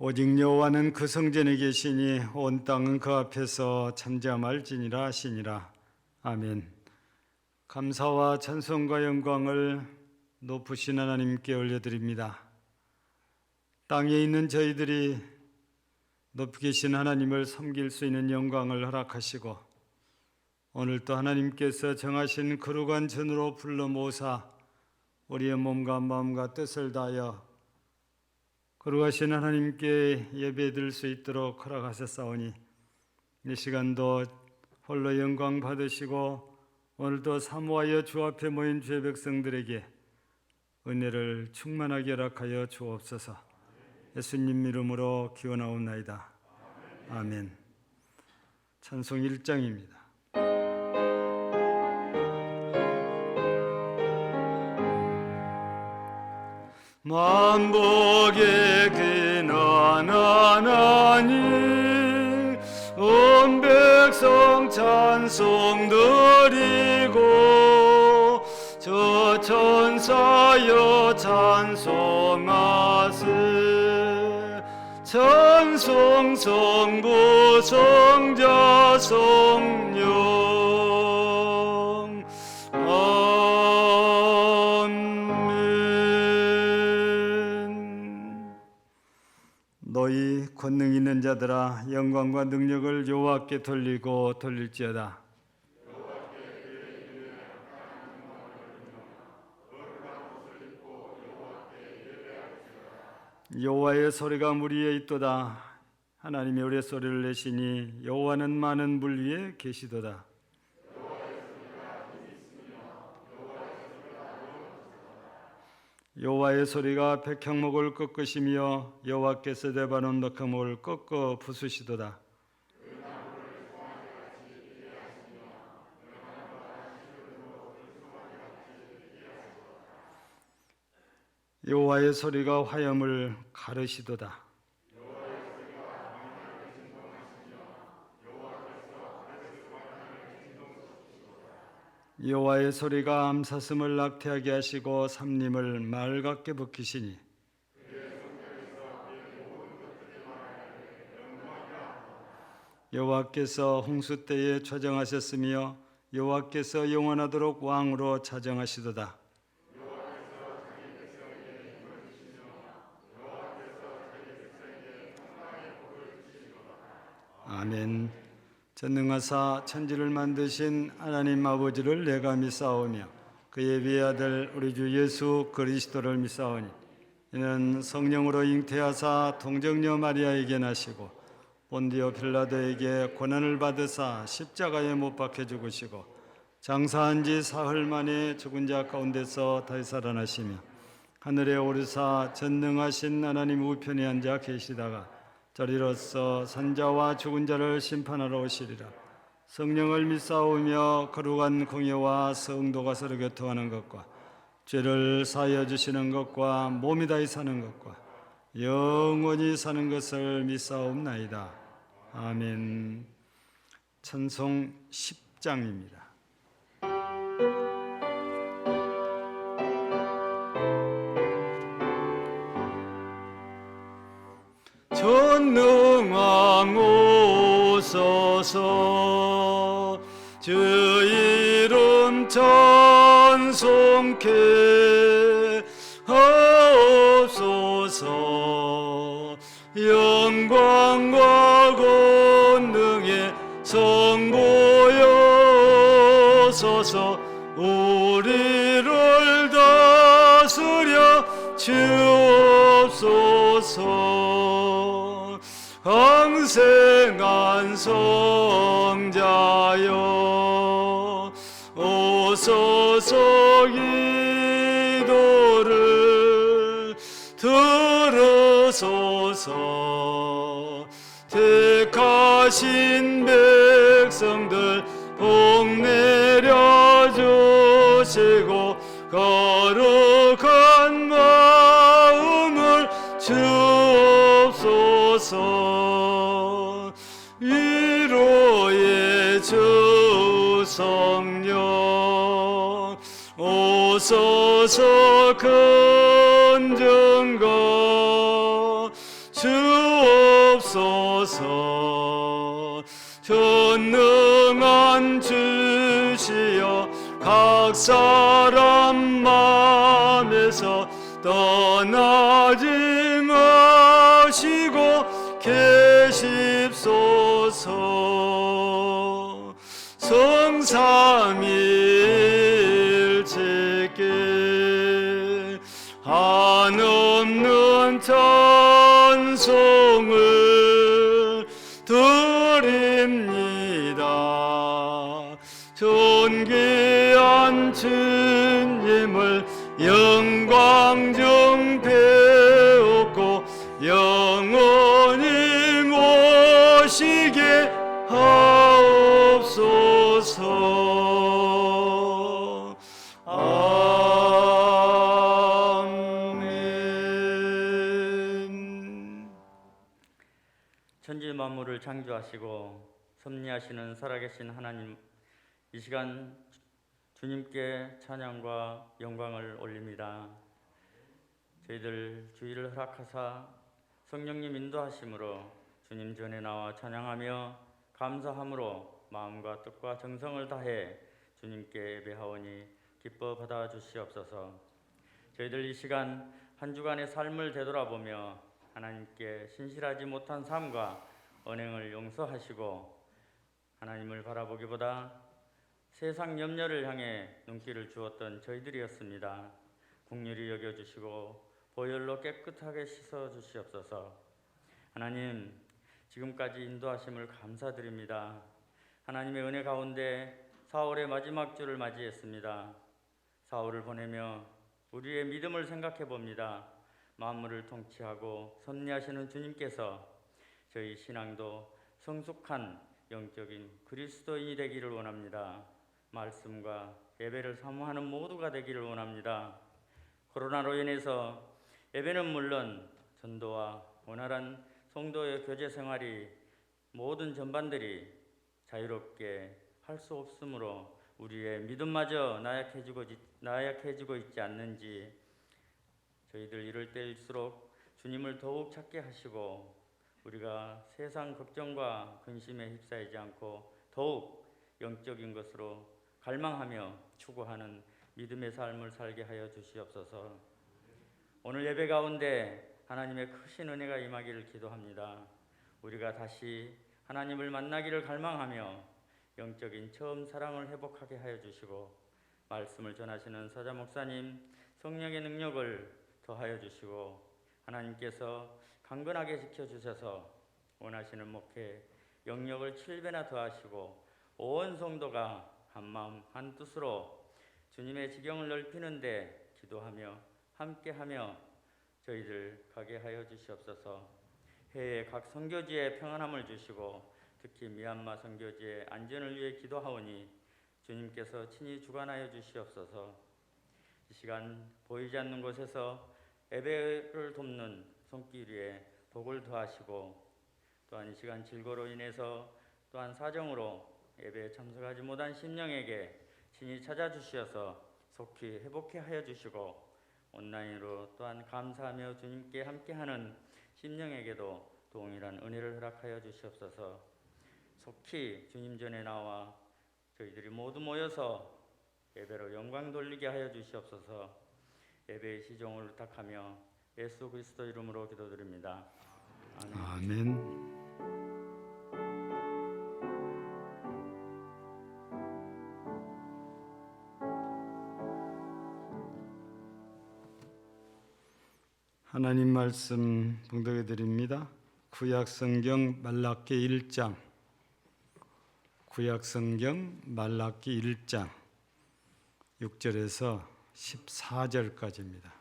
오직 여호와는 그 성전에 계시니 온 땅은 그 앞에서 잠잠할지니라 하시니라. 아멘. 감사와 찬송과 영광을 높으신 하나님께 올려드립니다. 땅에 있는 저희들이 높이 계신 하나님을 섬길 수 있는 영광을 허락하시고 오늘 또 하나님께서 정하신 거룩한 전으로 불러 모사 우리의 몸과 마음과 뜻을 다하여 거룩하신 하나님께 예배드릴 수 있도록 허락하셨사오니 이 시간도 홀로 영광 받으시고 오늘도 사모하여 주 앞에 모인 주의 백성들에게 은혜를 충만하게 허락하여 주옵소서. 예수님 이름으로 기원하옵나이다. 아멘. 찬송 1장입니다. 만복의 근한 하나님 온 백성 찬송 드리고 저 천사여 찬송하세 찬송 성부 성자 성령 아멘. 너희 권능 있는 자들아 영광과 능력을 여호와께 돌리고 돌릴지어다. 여호와의 소리가 물 위에 있도다. 하나님이 우리의 소리를 내시니 여호와는 많은 물 위에 계시도다. 여호와의 소리가 백향목을 꺾으시며 여호와께서 레바논 백향목을 꺾어 부수시도다. 여호와의 소리가 화염을 가르시도다. 여호와의 소리가 암사슴을 낙태하게 하시고 삼림을 맑게 벗기시니 여호와께서 홍수 때에 좌정하셨으며 여호와께서 영원하도록 왕으로 자정하시도다. 아멘. 전능하사 천지를 만드신 하나님 아버지를 내가 믿사오며 그의 외아들 우리 주 예수 그리스도를 믿사오니 이는 성령으로 잉태하사 동정녀 마리아에게 나시고 본디오 빌라도에게 고난을 받으사 십자가에 못 박혀 죽으시고 장사한 지 사흘 만에 죽은 자 가운데서 다시 살아나시며 하늘에 오르사 전능하신 하나님 우편에 앉아 계시다가 저리로서 산자와 죽은 자를 심판하러 오시리라. 성령을 믿사오며 거룩한 공예와 성도가 서로 교통하는 것과 죄를 사하여 주시는 것과 몸이 다히 사는 것과 영원히 사는 것을 믿사옵나이다. 아멘. 찬송 10장입니다. 전능왕오소서 주 이름 찬송케 하옵소서. 영광과 권능의 성보여소서. 우리를 다스려 주옵소서. 항생한 성자여 오소서. 기도를 들으소서. 택하신 백성들 복 내려주시고 거룩한 마음을 주옵소서. 위로의 주 성령 오소서. 근정과 주옵소서. 전능한 주시여 각 사람 마음에서 떠나지 마시고 계십소서. 성삼일체께 한없는 찬송을 드립니다. 존귀한 주님을 영광 중 배웠고 영원히 모시게 하옵소서. 아멘. 천지 만물을 창조하시고 섭리하시는 살아계신 하나님, 이 시간 주님께 찬양과 영광을 올립니다. 저희들 주의를 허락하사 성령님 인도하심으로 주님 전에 나와 찬양하며 감사함으로 마음과 뜻과 정성을 다해 주님께 예배하오니 기뻐 받아 주시옵소서. 저희들 이 시간 한 주간의 삶을 되돌아보며 하나님께 신실하지 못한 삶과 언행을 용서하시고 하나님을 바라보기보다 세상 염려를 향해 눈길을 주었던 저희들이었습니다. 긍휼히 여겨주시고 보혈로 깨끗하게 씻어주시옵소서. 하나님, 지금까지 인도하심을 감사드립니다. 하나님의 은혜 가운데 사울의 마지막 주를 맞이했습니다. 사울을 보내며 우리의 믿음을 생각해 봅니다. 만물을 통치하고 섭리하시는 주님께서 저희 신앙도 성숙한 영적인 그리스도인이 되기를 원합니다. 말씀과 예배를 사모하는 모두가 되기를 원합니다. 코로나로 인해서 예배는 물론 전도와 원활한 성도의 교제 생활이 모든 전반들이 자유롭게 할 수 없으므로 우리의 믿음마저 나약해지고 있지 않는지 저희들 이럴 때일수록 주님을 더욱 찾게 하시고 우리가 세상 걱정과 근심에 휩싸이지 않고 더욱 영적인 것으로 갈망하며 추구하는 믿음의 삶을 살게 하여 주시옵소서. 오늘 예배 가운데 하나님의 크신 은혜가 임하기를 기도합니다. 우리가 다시 하나님을 만나기를 갈망하며 영적인 처음 사랑을 회복하게 하여 주시고 말씀을 전하시는 사자 목사님 성령의 능력을 더하여 주시고 하나님께서 강건하게 지켜주셔서 원하시는 목회 영역을 7배나 더하시고 온 성도가 한마음 한뜻으로 주님의 지경을 넓히는데 기도하며 함께하며 저희들 가게 하여 주시옵소서. 해외 각 선교지에 평안함을 주시고 특히 미얀마 선교지의 안전을 위해 기도하오니 주님께서 친히 주관하여 주시옵소서. 이 시간 보이지 않는 곳에서 예배를 돕는 손길 위에 복을 더하시고 또한 이 시간 질고로 인해서 또한 사정으로 예배에 참석하지 못한 심령에게 친히 찾아주시어서 속히 회복해 하여 주시고 온라인으로 또한 감사하며 주님께 함께하는 심령에게도 동일한 은혜를 허락하여 주시옵소서. 속히 주님 전에 나와 저희들이 모두 모여서 예배로 영광 돌리게 하여 주시옵소서. 예배의 시종을 부탁하며 예수 그리스도 이름으로 기도드립니다. 아멘. 아멘. 하나님 말씀 봉독해 드립니다. 구약성경 말라기 1장 구약성경 말라기 1장 6절에서 14절까지입니다.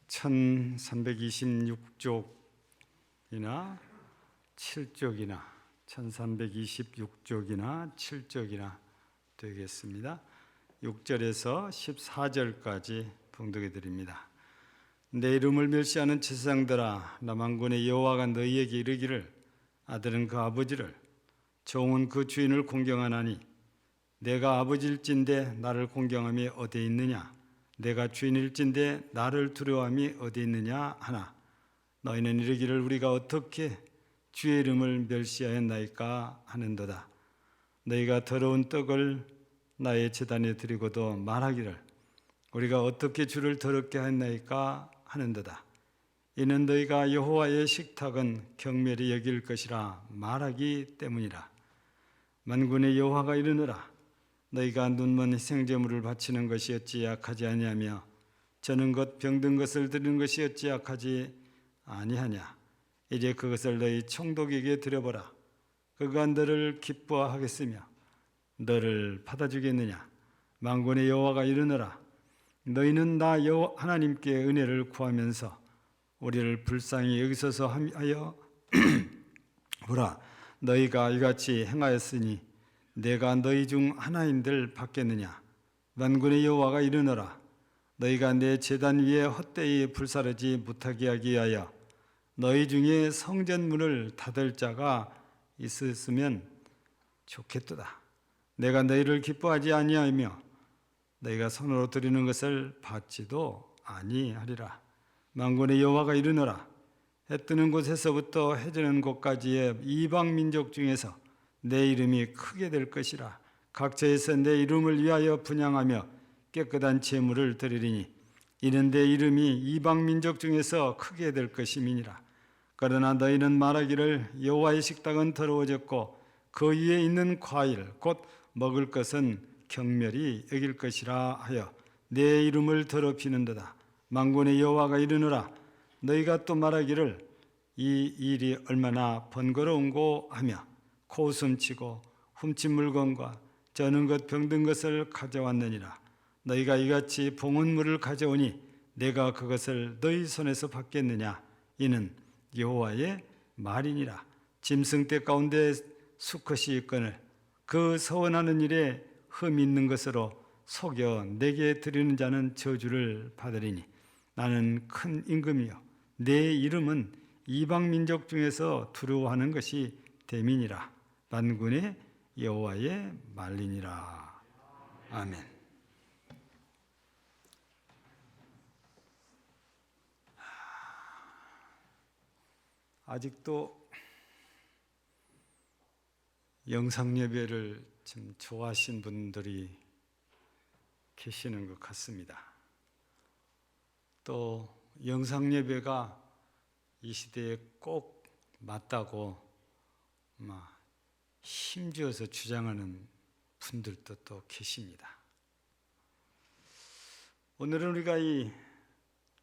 1326쪽이나 7쪽이나 1326쪽이나 7쪽이나 되겠습니다. 6절에서 14절까지 봉독해 드립니다. 내 이름을 멸시하는 제사장들아, 남한군의 여호와가 너희에게 이르기를 아들은 그 아버지를 종은 그 주인을 공경하나니 내가 아버지일진데 나를 공경함이 어디 있느냐? 내가 주인일진데 나를 두려워함이 어디 있느냐 하나 너희는 이르기를 우리가 어떻게 주의 이름을 멸시하였나이까 하는도다. 너희가 더러운 떡을 나의 제단에 드리고도 말하기를 우리가 어떻게 주를 더럽게 하였나이까 하는도다. 이는 너희가 여호와의 식탁은 경멸히 여길 것이라 말하기 때문이라. 만군의 여호와가 이르노라. 너희가 눈먼 희생제물을 바치는 것이 어찌 약하지 아니하며 저는 것 병든 것을 드리는 것이 어찌 약하지 아니하냐. 이제 그것을 너희 총독에게 드려보라. 그가 너를 기뻐하겠으며 너를 받아주겠느냐. 만군의 여호와가 이르노라. 너희는 나 여호와 하나님께 은혜를 구하면서 우리를 불쌍히 여기소서 하여 보라. 너희가 이같이 행하였으니 내가 너희 중 하나인들 받겠느냐. 만군의 여호와가 이르노라. 너희가 내 제단 위에 헛되이 불사르지 못하게 하기 위하여 너희 중에 성전문을 닫을 자가 있었으면 좋겠도다. 내가 너희를 기뻐하지 아니하며 너희가 손으로 드리는 것을 받지도 아니하리라. 만군의 여호와가 이르노라. 해 뜨는 곳에서부터 해 지는 곳까지의 이방 민족 중에서 내 이름이 크게 될 것이라. 각처에서 내 이름을 위하여 분향하며 깨끗한 제물을 드리리니 이는 내 이름이 이방 민족 중에서 크게 될 것임이니라. 그러나 너희는 말하기를 여호와의 식탁은 더러워졌고 그 위에 있는 과일 곧 먹을 것은 경멸히 여길 것이라 하여 내 이름을 더럽히는도다. 만군의 여호와가 이르노라. 너희가 또 말하기를 이 일이 얼마나 번거로운고 하며 코웃음치고 훔친 물건과 저는 것 병든 것을 가져왔느니라. 너희가 이같이 봉헌 물을 가져오니 내가 그것을 너희 손에서 받겠느냐. 이는 여호와의 말이니라. 짐승떼 가운데 수컷이 있거늘 그 서원하는 일에 흠 있는 것으로 속여 내게 드리는 자는 저주를 받으리니 나는 큰 임금이요 내 이름은 이방 민족 중에서 두려워하는 것이 됨이니라. 만군의 여호와의 말이니라. 아멘. 아직도 영상 예배를 좀 좋아하시는 분들이 계시는 것 같습니다. 또 영상 예배가 이 시대에 꼭 맞다고 힘주어서 주장하는 분들도 또 계십니다. 오늘은 우리가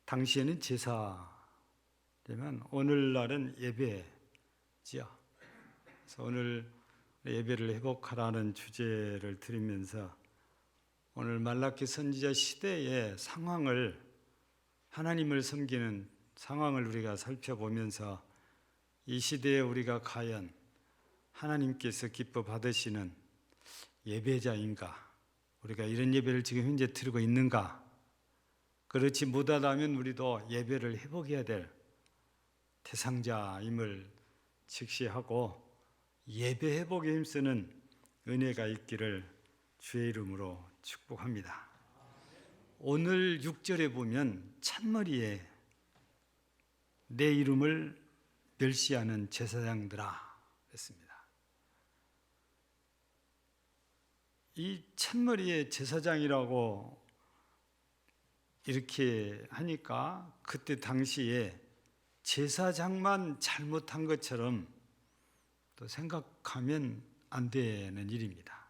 당시에는 제사지만 오늘날은 예배지요. 그래서 오늘 예배를 회복하라는 주제를 드리면서 오늘 말라기 선지자 시대의 상황을 하나님을 섬기는 상황을 우리가 살펴보면서 이 시대에 우리가 과연 하나님께서 기뻐 받으시는 예배자인가? 우리가 이런 예배를 지금 현재 드리고 있는가? 그렇지 못하다면 우리도 예배를 회복해야 될 대상자임을 직시하고 예배 회복에 힘쓰는 은혜가 있기를 주의 이름으로 축복합니다. 오늘 6절에 보면 찬머리에 내 이름을 멸시하는 제사장들아 했습니다. 이 찬머리에 제사장이라고 이렇게 하니까 그때 당시에 제사장만 잘못한 것처럼 또 생각하면 안 되는 일입니다.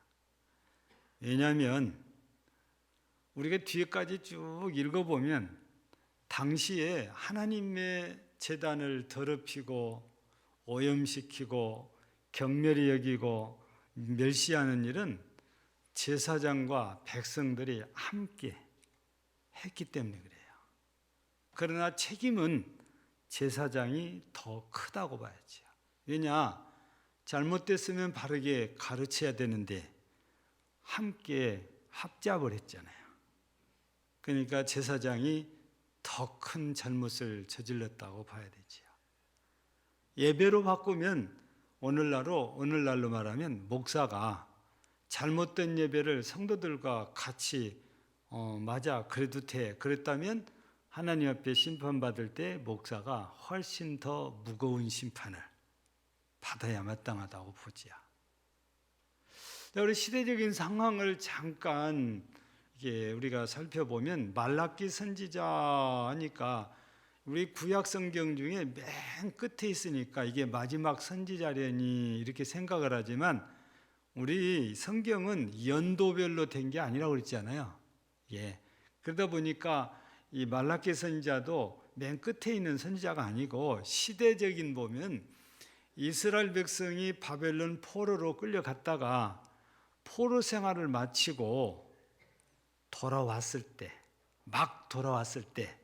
왜냐하면 우리가 뒤에까지 쭉 읽어보면 당시에 하나님의 제단을 더럽히고 오염시키고 경멸히 여기고 멸시하는 일은 제사장과 백성들이 함께 했기 때문에 그래요. 그러나 책임은 제사장이 더 크다고 봐야죠. 왜냐? 잘못됐으면 바르게 가르쳐야 되는데 함께 합작을 했잖아요. 그러니까 제사장이 더 큰 잘못을 저질렀다고 봐야 되지요. 예배로 바꾸면 오늘날로 말하면 목사가 잘못된 예배를 성도들과 같이 맞아 그래도 돼 그랬다면 하나님 앞에 심판받을 때 목사가 훨씬 더 무거운 심판을 받아야 마땅하다고 보지요. 우리 시대적인 상황을 잠깐 우리가 살펴보면 말라기 선지자 하니까 우리 구약 성경 중에 맨 끝에 있으니까 이게 마지막 선지자려니 이렇게 생각을 하지만 우리 성경은 연도별로 된 게 아니라고 그랬잖아요. 그러다 보니까 이 말라기 선지자도 맨 끝에 있는 선지자가 아니고 시대적인 보면 이스라엘 백성이 바벨론 포로로 끌려갔다가 포로 생활을 마치고 막 돌아왔을 때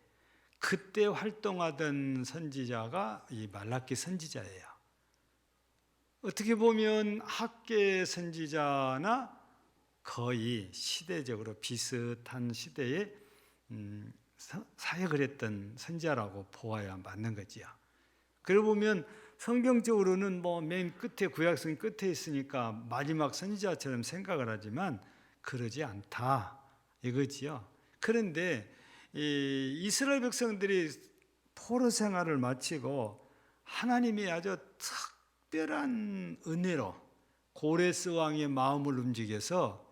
그때 활동하던 선지자가 이 말라기 선지자예요. 어떻게 보면 학계 선지자나 거의 시대적으로 비슷한 시대에 사역을 했던 선지자라고 보아야 맞는 거지요. 그러고 보면 성경적으로는 맨 끝에 구약성 끝에 있으니까 마지막 선지자처럼 생각을 하지만 그러지 않다 이거지요. 그런데 이스라엘 백성들이 포로 생활을 마치고 하나님이 아주 특별한 은혜로 고레스 왕의 마음을 움직여서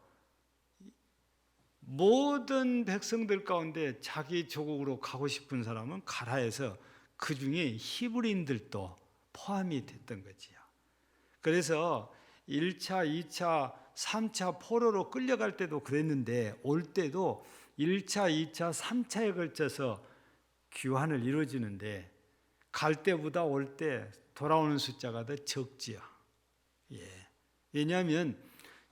모든 백성들 가운데 자기 조국으로 가고 싶은 사람은 가라 해서 그 중에 히브리인들도 포함이 됐던 거지요. 그래서 1차, 2차, 3차 포로로 끌려갈 때도 그랬는데 올 때도 1차, 2차, 3차에 걸쳐서 귀환을 이루어지는데 갈 때보다 올 때 돌아오는 숫자가 더 적지요. 왜냐하면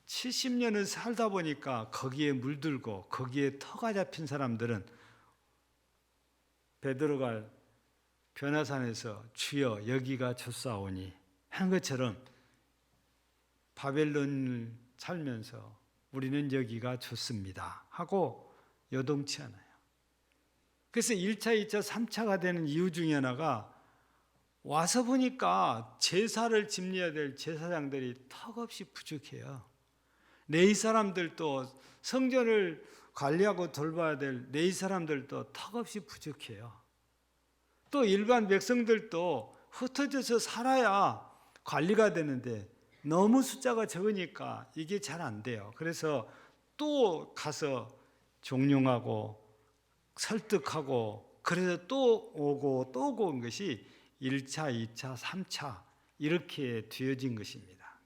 70년을 살다 보니까 거기에 물들고 거기에 터가 잡힌 사람들은 베드로가 변화산에서 주여 여기가 좋사오니 한 것처럼 바벨론을 살면서 우리는 여기가 좋습니다 하고 요동치 않아요. 그래서 1차, 2차, 3차가 되는 이유 중에 하나가 와서 보니까 제사를 집려야 될 제사장들이 턱없이 부족해요. 레위 사람들도 성전을 관리하고 돌봐야 될 레위 사람들도 턱없이 부족해요. 또 일반 백성들도 흩어져서 살아야 관리가 되는데 너무 숫자가 적으니까 이게 잘 안 돼요. 그래서 또 가서 종용하고 설득하고 그래서 또 오고 또 오고 온 것이 1차, 2차, 3차 이렇게 되어진 것입니다.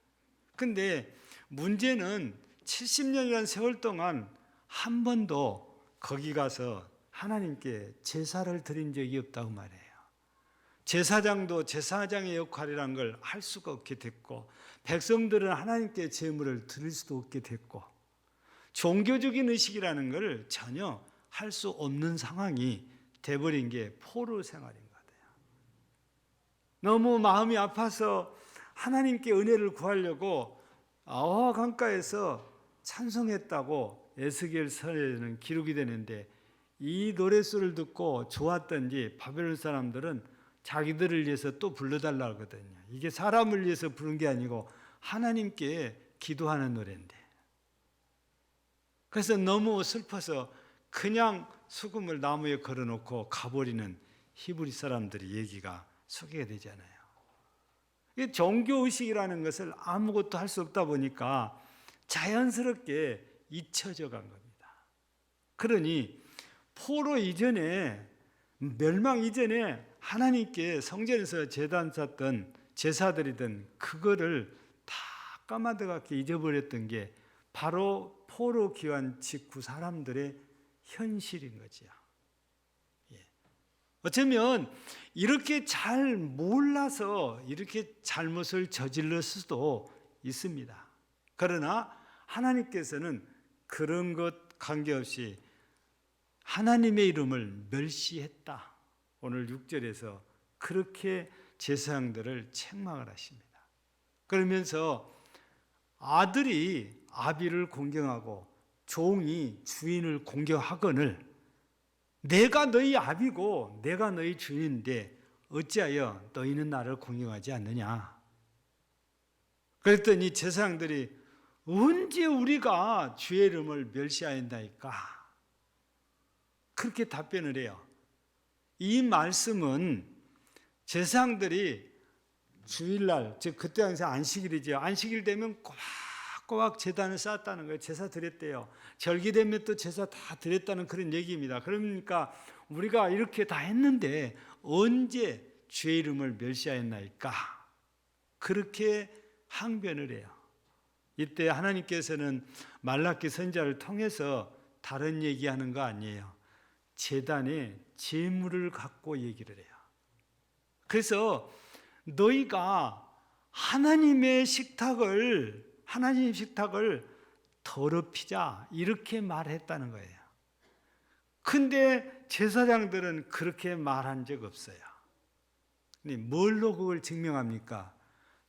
근데 문제는 70년이라는 세월 동안 한 번도 거기 가서 하나님께 제사를 드린 적이 없다고 말해요. 제사장도 제사장의 역할이라는 걸 할 수가 없게 됐고 백성들은 하나님께 제물을 드릴 수도 없게 됐고 종교적인 의식이라는 걸 전혀 할 수 없는 상황이 돼버린 게 포로 생활인 것 같아요. 너무 마음이 아파서 하나님께 은혜를 구하려고 아와 강가에서 찬송했다고 에스겔서에는 기록이 되는데 이 노랫소리를 듣고 좋았던지 바벨론 사람들은 자기들을 위해서 또 불러달라고 하거든요. 이게 사람을 위해서 부른 게 아니고 하나님께 기도하는 노래인데 그래서 너무 슬퍼서 그냥 수금을 나무에 걸어놓고 가버리는 히브리 사람들의 얘기가 소개가 되잖아요. 종교의식이라는 것을 아무것도 할 수 없다 보니까 자연스럽게 잊혀져 간 겁니다. 그러니 포로 이전에 멸망 이전에 하나님께 성전에서 제단 쌓던 제사드리던 그거를 다 까마득하게 잊어버렸던 게 바로 포로 귀환 직후 사람들의 현실인 거지요. 어쩌면 이렇게 잘 몰라서 이렇게 잘못을 저질렀을 수도 있습니다. 그러나 하나님께서는 그런 것 관계없이 하나님의 이름을 멸시했다. 오늘 6절에서 그렇게 제사장들을 책망을 하십니다. 그러면서 아들이 아비를 공경하고 종이 주인을 공경하거늘 내가 너희 아비고 내가 너희 주인인데 어찌하여 너희는 나를 공경하지 않느냐. 그랬더니 제사장들이 언제 우리가 주의 이름을 멸시하였나이까 그렇게 답변을 해요. 이 말씀은 제사장들이 주일날, 즉 그때 당시 안식일이죠. 안식일 되면 꼬박꼬박 제단을 쌓았다는 거예요. 제사 드렸대요. 절기 되면 또 제사 다 드렸다는 그런 얘기입니다. 그러니까 우리가 이렇게 다 했는데 언제 주의 이름을 멸시하였나이까? 그렇게 항변을 해요. 이때 하나님께서는 말라기 선지자를 통해서 다른 얘기하는 거 아니에요. 제단에 제물을 갖고 얘기를 해요. 그래서 너희가 하나님의 식탁을 더럽히자 이렇게 말했다는 거예요. 근데 제사장들은 그렇게 말한 적 없어요. 뭘로 그걸 증명합니까?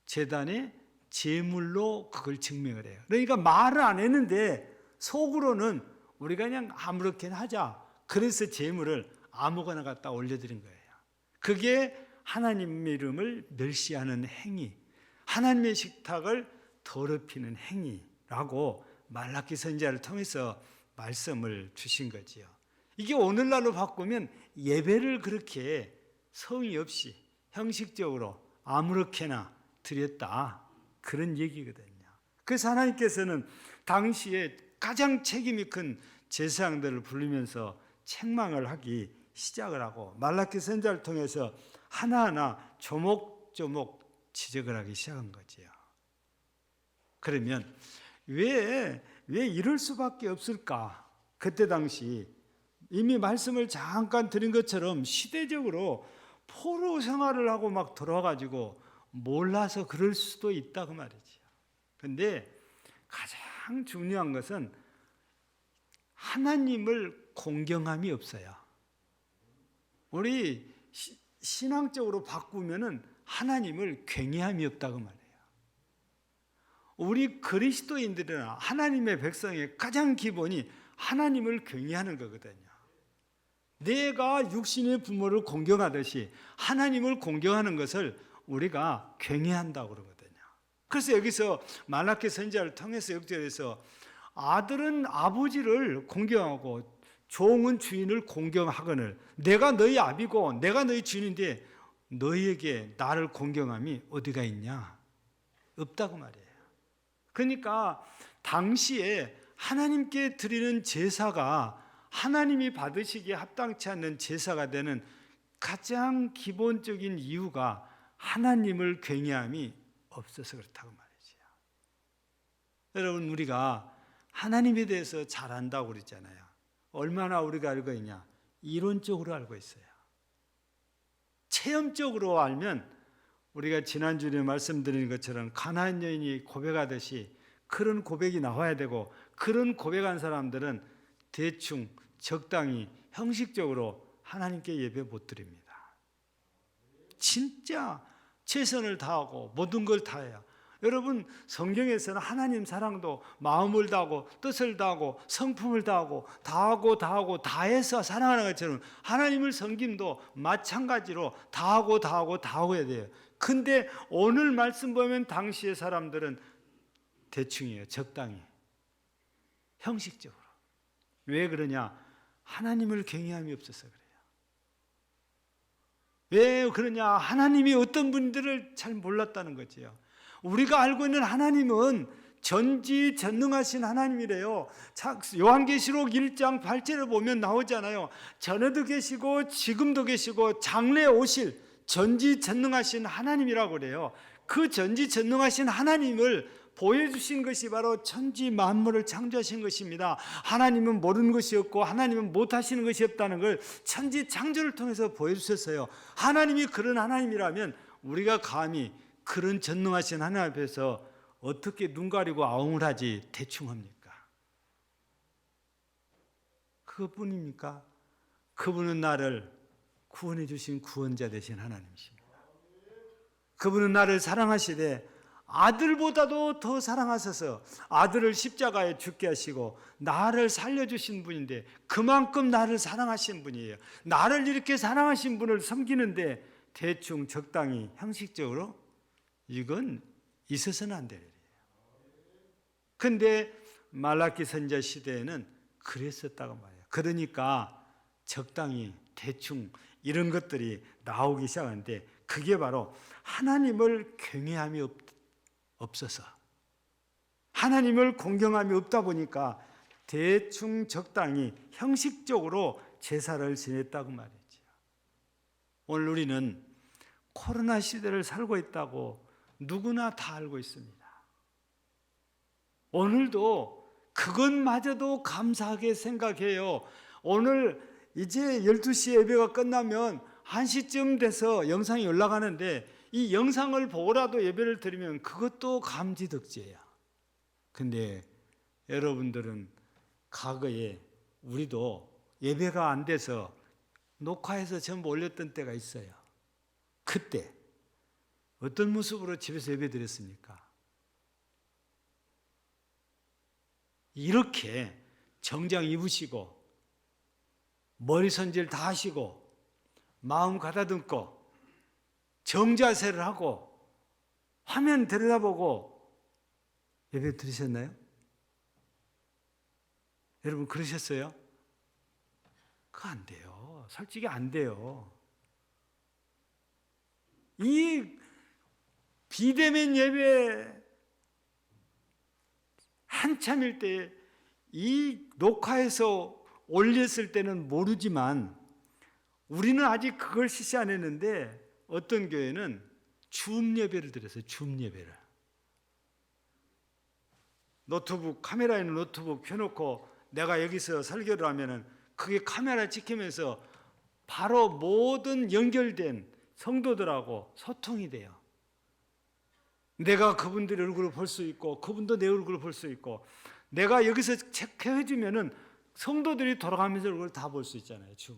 제단에 제물로 그걸 증명을 해요. 그러니까 말을 안 했는데 속으로는 우리가 그냥 아무렇게나 하자. 그래서 제물을 아무거나 갖다 올려드린 거예요. 그게 하나님의 이름을 멸시하는 행위, 하나님의 식탁을 더럽히는 행위라고 말라기 선지자를 통해서 말씀을 주신 거지요. 이게 오늘날로 바꾸면 예배를 그렇게 성의 없이 형식적으로 아무렇게나 드렸다, 그런 얘기거든요. 그래서 하나님께서는 당시에 가장 책임이 큰 제사장들을 부르면서 책망을 하기 시작을 하고 말라기 선지자를 통해서 하나하나 조목조목 지적을 하기 시작한 거지요. 그러면 왜 이럴 수밖에 없을까? 그때 당시 이미 말씀을 잠깐 드린 것처럼 시대적으로 포로 생활을 하고 막 돌아가지고 몰라서 그럴 수도 있다 그 말이죠. 근데 가장 중요한 것은 하나님을 공경함이 없어요. 우리 신앙적으로 바꾸면은 하나님을 경외함이 없다고 말해요. 우리 그리스도인들은 하나님의 백성의 가장 기본이 하나님을 경외하는 거거든요. 내가 육신의 부모를 공경하듯이 하나님을 공경하는 것을 우리가 경외한다고 그러거든요. 그래서 여기서 말라기 선지자를 통해서 역절에서 아들은 아버지를 공경하고 종은 주인을 공경하거늘 내가 너희 아비고 내가 너희 주인인데 너희에게 나를 공경함이 어디가 있냐? 없다고 말이에요. 그러니까 당시에 하나님께 드리는 제사가 하나님이 받으시기에 합당치 않는 제사가 되는 가장 기본적인 이유가 하나님을 경외함이 없어서 그렇다고 말이죠. 여러분, 우리가 하나님에 대해서 잘 안다고 그랬잖아요. 얼마나 우리가 알고 있냐? 이론적으로 알고 있어요. 체험적으로 알면 우리가 지난주에 말씀드린 것처럼 가나안 여인이 고백하듯이 그런 고백이 나와야 되고, 그런 고백한 사람들은 대충 적당히 형식적으로 하나님께 예배 못 드립니다. 진짜 최선을 다하고 모든 걸 다해요. 여러분, 성경에서는 하나님 사랑도 마음을 다하고 뜻을 다하고 성품을 다하고 다해서 사랑하는 것처럼 하나님을 섬김도 마찬가지로 다하고 해야 돼요. 근데 오늘 말씀 보면 당시의 사람들은 대충이에요. 적당히 형식적으로. 왜 그러냐? 하나님을 경외함이 없어서 그래요. 왜 그러냐? 하나님이 어떤 분들을 잘 몰랐다는 거지요. 우리가 알고 있는 하나님은 전지전능하신 하나님이래요. 요한계시록 1장 8절을 보면 나오잖아요. 전에도 계시고 지금도 계시고 장래에 오실 전지전능하신 하나님이라고 그래요. 그 전지전능하신 하나님을 보여주신 것이 바로 천지 만물을 창조하신 것입니다. 하나님은 모르는 것이 없고 하나님은 못하시는 것이 없다는 걸 천지 창조를 통해서 보여주셨어요. 하나님이 그런 하나님이라면 우리가 감히 그런 전능하신 하나님 앞에서 어떻게 눈 가리고 아웅을 하지 대충 합니까? 그것뿐입니까? 그분은 나를 구원해 주신 구원자 되신 하나님이십니다. 그분은 나를 사랑하시되 아들보다도 더 사랑하셔서 아들을 십자가에 죽게 하시고 나를 살려주신 분인데 그만큼 나를 사랑하신 분이에요. 나를 이렇게 사랑하신 분을 섬기는데 대충 적당히 형식적으로 이건 있어서는 안 되는 일이에요. 그런데 말라기 선지자 시대에는 그랬었다고 말해요. 그러니까 적당히 대충 이런 것들이 나오기 시작하는데 그게 바로 하나님을 경외함이 없어서 하나님을 공경함이 없다 보니까 대충 적당히 형식적으로 제사를 지냈다고 말이죠. 오늘 우리는 코로나 시대를 살고 있다고 누구나 다 알고 있습니다. 오늘도 그것마저도 감사하게 생각해요. 오늘 이제 12시 예배가 끝나면 1시쯤 돼서 영상이 올라가는데 이 영상을 보고라도 예배를 드리면 그것도 감지덕지예요. 근데 여러분들은 과거에 우리도 예배가 안 돼서 녹화해서 전부 올렸던 때가 있어요. 그때 어떤 모습으로 집에서 예배 드렸습니까? 이렇게 정장 입으시고 머리 손질 다 하시고 마음 가다듬고 정자세를 하고 화면 들여다보고 예배 드리셨나요? 여러분 그러셨어요? 그거 안 돼요. 솔직히 안 돼요. 이 비대면 예배 한참일 때 이 녹화해서 올렸을 때는 모르지만 우리는 아직 그걸 실시 안 했는데 어떤 교회는 줌 예배를 드렸어요. 줌 예배를. 노트북, 카메라 있는 노트북 켜놓고 내가 여기서 설교를 하면은 그게 카메라 찍히면서 바로 모든 연결된 성도들하고 소통이 돼요. 내가 그분들의 얼굴을 볼 수 있고 그분도 내 얼굴을 볼 수 있고 내가 여기서 체크해 주면은 성도들이 돌아가면서 얼굴을 다 볼 수 있잖아요. 줌.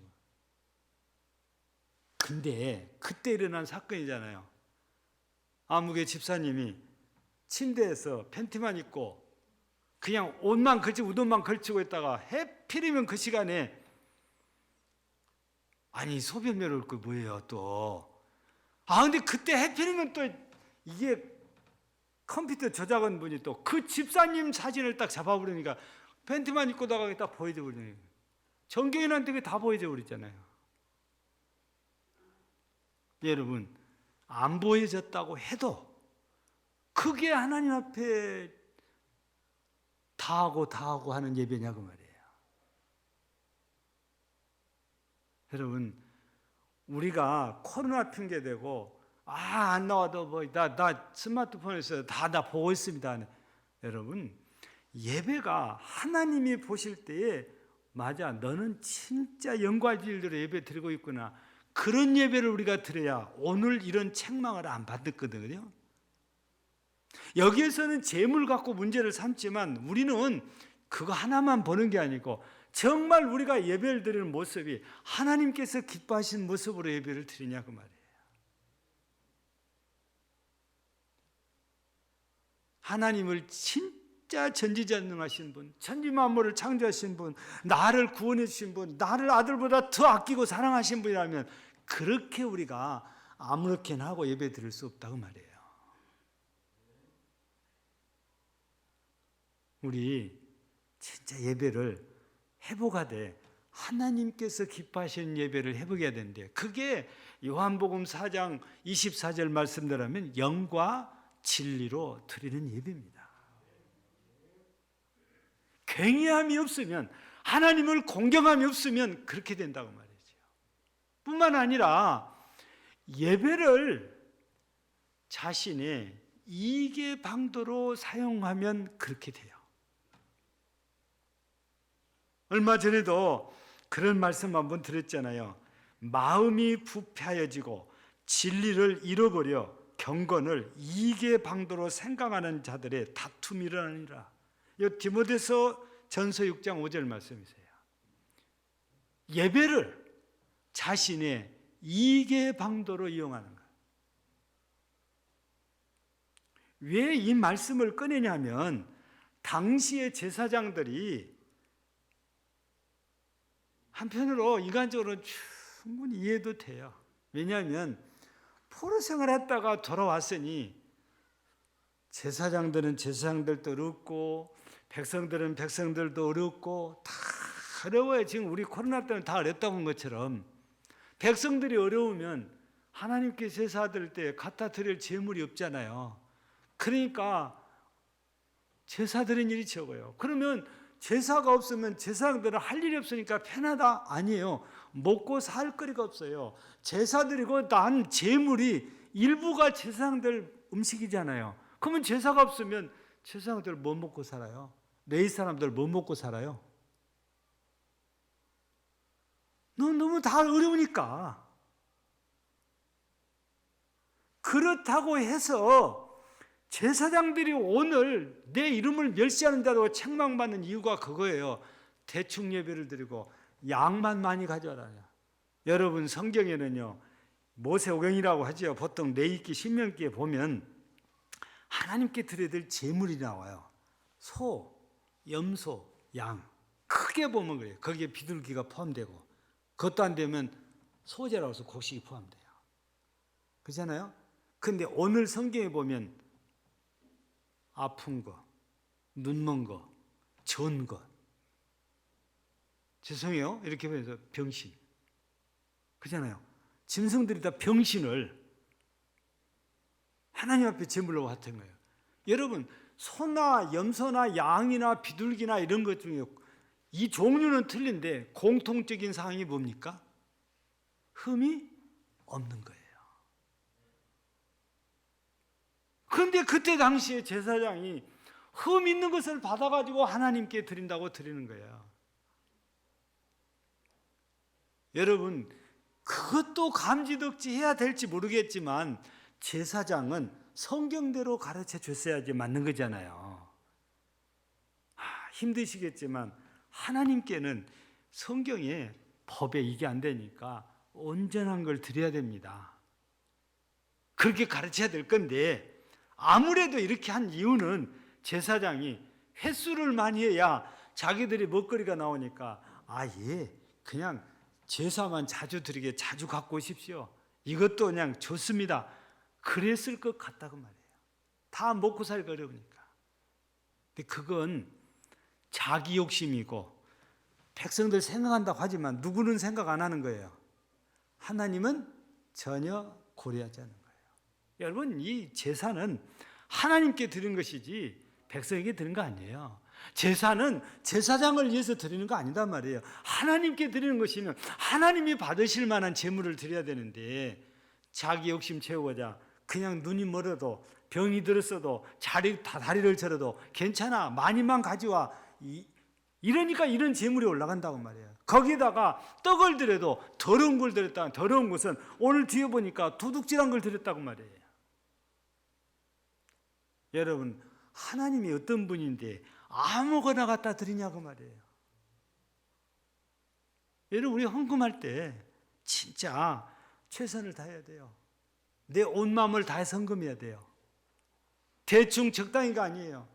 근데 그때 일어난 사건이잖아요. 아무개 집사님이 침대에서 팬티만 입고 그냥 옷만 걸치고 우돈만 걸치고 있다가 해필이면 그 시간에 아니 소변을 올 거 뭐예요 또. 근데 그때 해필이면 또 이게 컴퓨터 조작한 분이 또 그 집사님 사진을 딱 잡아버리니까 팬티만 입고 나가게 딱 보여져 버리는 거예요. 정교인한테 다 보여져 버리잖아요. 여러분 안 보여졌다고 해도 그게 하나님 앞에 다 하고 하는 예배냐고 말이에요. 여러분 우리가 코로나 핑계대고 안 나와도 뭐 나 스마트폰에서 다 나 보고 있습니다. 여러분 예배가 하나님이 보실 때에 맞아 너는 진짜 영광의 일대로 예배 드리고 있구나. 그런 예배를 우리가 드려야 오늘 이런 책망을 안 받거든요. 여기에서는 재물 갖고 문제를 삼지만 우리는 그거 하나만 보는 게 아니고 정말 우리가 예배를 드리는 모습이 하나님께서 기뻐하신 모습으로 예배를 드리냐고 말이에요. 하나님을 진짜 전지전능하신 분, 천지만물을 창조하신 분, 나를 구원해 주신 분, 나를 아들보다 더 아끼고 사랑하신 분이라면 그렇게 우리가 아무렇게나 하고 예배 드릴 수 없다고 말이에요. 우리 진짜 예배를 회복하되 하나님께서 기뻐하시는 예배를 회복해야 되는데 그게 요한복음 4장 24절 말씀대로면 영과 진리로 드리는 예배입니다. 경외함이 없으면 하나님을 공경함이 없으면 그렇게 된다고 말이죠. 뿐만 아니라 예배를 자신의 이익의 방도로 사용하면 그렇게 돼요. 얼마 전에도 그런 말씀 한번 드렸잖아요. 마음이 부패하여지고 진리를 잃어버려 경건을 이익의 방도로 생각하는 자들의 다툼이 일어나니라. 이 디모데서 전서 6장 5절 말씀이세요. 예배를 자신의 이익의 방도로 이용하는 거예요. 왜 이 말씀을 꺼내냐면 당시의 제사장들이 한편으로 인간적으로 충분히 이해도 돼요. 왜냐하면 포로 생활했다가 돌아왔으니 제사장들은 제사장들도 어렵고 백성들은 백성들도 어렵고 다 어려워요. 지금 우리 코로나 때문에 다 어렵다는 것처럼 백성들이 어려우면 하나님께 제사 드릴 때 갖다 드릴 재물이 없잖아요. 그러니까 제사 드린 일이 적어요. 그러면 제사가 없으면 제사장들은 할 일이 없으니까 편하다? 아니에요. 먹고 살 거리가 없어요. 제사 드리고 난 재물이 일부가 제사장들 음식이잖아요. 그러면 제사가 없으면 제사장들 뭐 먹고 살아요? 레위 사람들 뭐 먹고 살아요? 너무 다 어려우니까. 그렇다고 해서 제사장들이 오늘 내 이름을 멸시하는다고 책망받는 이유가 그거예요. 대충 예배를 드리고 양만 많이 가져와라. 여러분 성경에는요, 모세오경이라고 하죠. 보통 레위기 신명기에 보면 하나님께 드려야 될 제물이 나와요. 소, 염소, 양. 크게 보면 그래요. 거기에 비둘기가 포함되고, 그것도 안 되면 소제라고 해서 곡식이 포함돼요. 그렇잖아요? 근데 오늘 성경에 보면 아픈 거, 눈먼 거, 전 것, 죄송해요 이렇게 보면서 병신, 그렇잖아요. 짐승들이 다 병신을 하나님 앞에 제물로 바친 거예요. 여러분 소나 염소나 양이나 비둘기나 이런 것 중에 이 종류는 틀린데 공통적인 사항이 뭡니까? 흠이 없는 거예요. 그런데 그때 당시에 제사장이 흠 있는 것을 받아가지고 하나님께 드린다고 드리는 거예요. 여러분 그것도 감지덕지 해야 될지 모르겠지만 제사장은 성경대로 가르쳐 줬어야지 맞는 거잖아요. 힘드시겠지만 하나님께는 성경에 법에 이게 안 되니까 온전한 걸 드려야 됩니다. 그렇게 가르쳐야 될 건데 아무래도 이렇게 한 이유는 제사장이 횟수를 많이 해야 자기들이 먹거리가 나오니까 그냥 제사만 자주 드리게 자주 갖고 오십시오. 이것도 그냥 좋습니다. 그랬을 것 같다고 말이에요. 다 먹고 살기 어려우니까. 근데 그건 자기 욕심이고 백성들 생각한다고 하지만 누구는 생각 안 하는 거예요. 하나님은 전혀 고려하지 않는 거예요. 여러분 이 제사는 하나님께 드리는 것이지 백성에게 드리는 거 아니에요. 제사는 제사장을 위해서 드리는 거 아니단 말이에요. 하나님께 드리는 것이면 하나님이 받으실 만한 제물을 드려야 되는데 자기 욕심 채우고자 그냥 눈이 멀어도 병이 들었어도 다리를 절어도 괜찮아 많이만 가져와 이러니까 이런 제물이 올라간다고 말이에요. 거기다가 떡을 드려도 더러운 걸 드렸다. 더러운 것은 오늘 뒤에 보니까 도둑질한 걸 드렸다고 말이에요. 여러분 하나님이 어떤 분인데 아무거나 갖다 드리냐고 말이에요. 여러분 우리 헌금할 때 진짜 최선을 다해야 돼요. 내 온 마음을 다해서 헌금해야 돼요. 대충 적당히가 아니에요.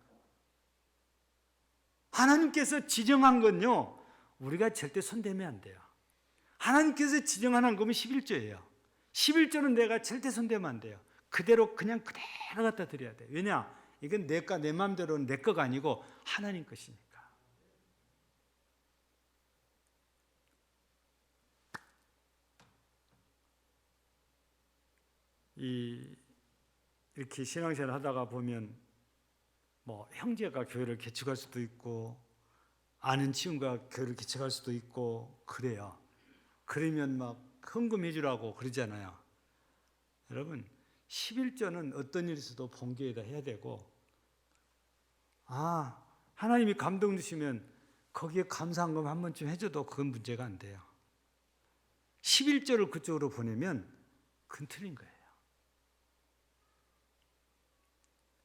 하나님께서 지정한 건요 우리가 절대 손대면 안 돼요. 하나님께서 지정한 헌금은 11조예요 11조는 내가 절대 손대면 안 돼요. 그대로 그냥 그대로 갖다 드려야 돼요. 왜냐? 이건 내 마음대로는 내 거가 아니고 하나님 것이니까. 이렇게 신앙생활 하다가 보면 뭐 형제가 교회를 개척할 수도 있고 아는 친구가 교회를 개척할 수도 있고 그래요. 그러면 막 헌금해 주라고 그러잖아요. 여러분 11조는 어떤 일이 있어도 본교회에다 해야 되고 하나님이 감동 주시면 거기에 감사한금 한 번쯤 해줘도 그건 문제가 안 돼요. 11조를 그쪽으로 보내면 그건 틀린 거예요.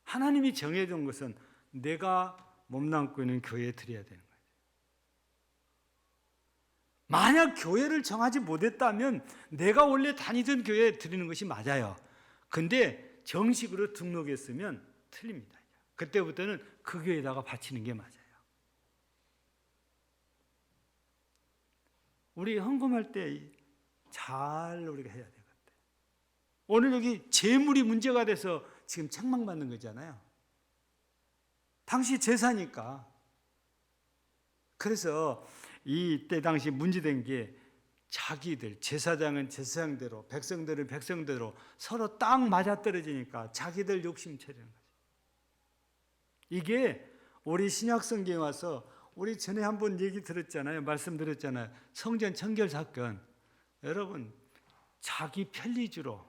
하나님이 정해둔 것은 내가 몸담고 있는 교회에 드려야 되는 거예요. 만약 교회를 정하지 못했다면 내가 원래 다니던 교회에 드리는 것이 맞아요. 근데 정식으로 등록했으면 틀립니다. 그때부터는 그 교회에다가 바치는 게 맞아요. 우리 헌금할 때 잘 우리가 해야 될 것 같아요. 오늘 여기 재물이 문제가 돼서 지금 책망받는 거잖아요. 당시 제사니까. 그래서 이때 당시 문제된 게 자기들, 제사장은 제사장대로, 백성들은 백성대로 서로 딱 맞아떨어지니까 자기들 욕심 차리는 거죠. 이게 우리 신약 성경에 와서 우리 전에 한번 얘기 들었잖아요. 말씀 들었잖아요. 성전 청결 사건. 여러분, 자기 편리주로